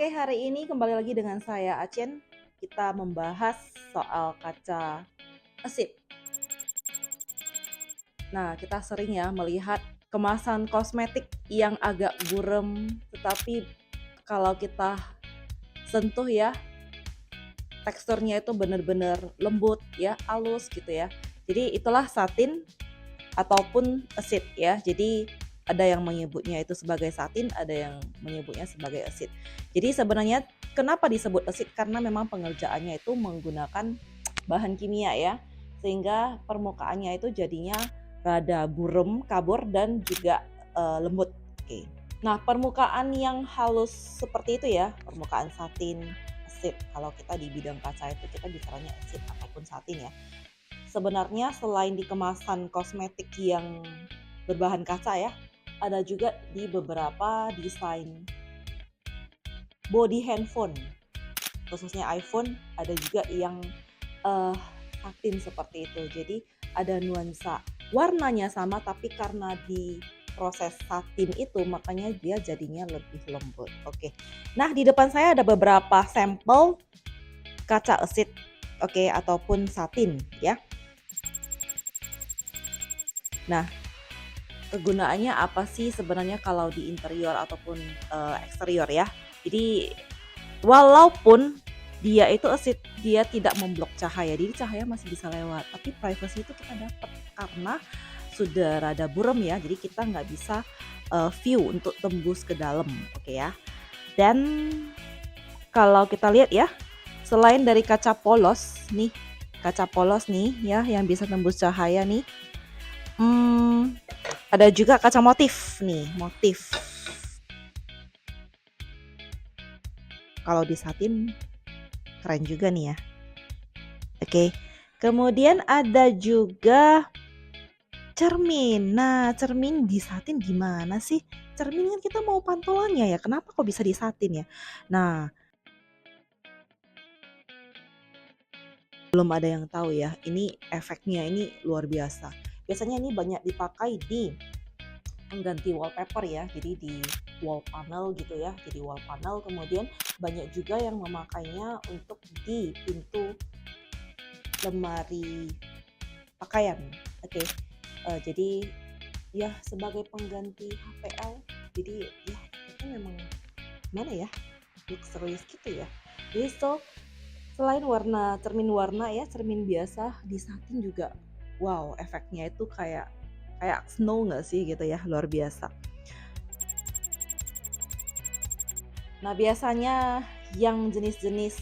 Hai, hari ini kembali lagi dengan saya Acen. Kita membahas soal kaca esit. Nah, kita sering ya melihat kemasan kosmetik yang agak burem, tetapi kalau kita sentuh ya, teksturnya itu benar-benar lembut ya, halus gitu ya. Jadi itulah satin ataupun esit ya. Jadi ada yang menyebutnya itu sebagai satin, ada yang menyebutnya sebagai esit. Jadi sebenarnya kenapa disebut esit? Karena memang pengerjaannya itu menggunakan bahan kimia ya, sehingga permukaannya itu jadinya rada burem, kabur dan juga lembut. Oke. Nah, permukaan yang halus seperti itu ya, permukaan satin, esit. Kalau kita di bidang kaca itu kita bicaranya esit ataupun satin ya. Sebenarnya selain di kemasan kosmetik yang berbahan kaca ya, ada juga di beberapa desain body handphone, khususnya iPhone, ada juga yang satin seperti itu. Jadi ada nuansa warnanya sama, tapi karena di proses satin itu makanya dia jadinya lebih lembut. Oke. Nah, di depan saya ada beberapa sampel kaca esit, oke, ataupun satin ya. Nah, kegunaannya apa sih sebenarnya kalau di interior ataupun eksterior ya. Jadi walaupun dia itu esit, dia tidak memblok cahaya, jadi cahaya masih bisa lewat, tapi privacy itu kita dapat karena sudah rada buram ya, jadi kita nggak bisa view untuk tembus ke dalam, oke ya. Dan kalau kita lihat ya, selain dari kaca polos nih ya yang bisa tembus cahaya nih, ada juga kaca motif nih, motif. Kalau di satin keren juga nih ya. Oke. Kemudian ada juga cermin. Nah, cermin di satin gimana sih? Cermin kan kita mau pantulannya ya. Kenapa kok bisa di satin ya? Nah, belum ada yang tahu ya. Ini efeknya ini luar biasa. Biasanya ini banyak dipakai di mengganti wallpaper ya, jadi di wall panel gitu ya, jadi wall panel. Kemudian banyak juga yang memakainya untuk di pintu lemari pakaian. Oke. Jadi ya sebagai pengganti HPL, jadi ya itu memang mana ya, luxurious gitu ya. Jadi selain warna cermin warna ya, cermin biasa di satin juga wow, efeknya itu kayak snow nggak sih gitu ya, luar biasa. Nah, biasanya yang jenis-jenis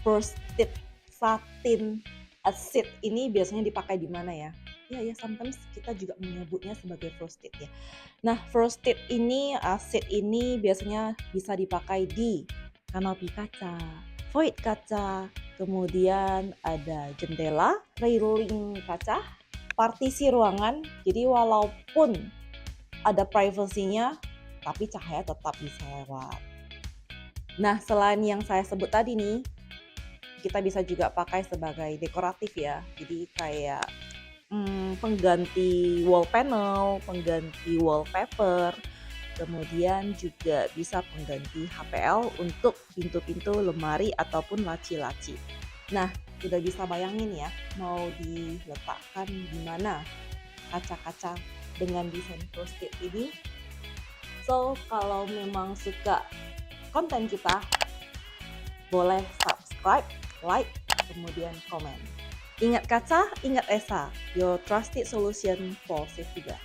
frosted satin esit ini biasanya dipakai di mana ya? Ya, sometimes kita juga menyebutnya sebagai frosted ya. Nah, frosted ini, esit ini biasanya bisa dipakai di kanopi kaca, void kaca, kemudian ada jendela, railing kaca, partisi ruangan. Jadi walaupun ada privasinya, tapi cahaya tetap bisa lewat. Nah, selain yang saya sebut tadi nih, kita bisa juga pakai sebagai dekoratif ya. Jadi kayak pengganti wall panel, pengganti wallpaper, kemudian juga bisa pengganti HPL untuk pintu-pintu lemari ataupun laci-laci. Nah, udah bisa bayangin ya, mau diletakkan di mana kaca-kaca dengan desain frosted ini. So, kalau memang suka konten kita, boleh subscribe, like, kemudian komen. Ingat kaca, ingat ESA, your trusted solution for safety glass.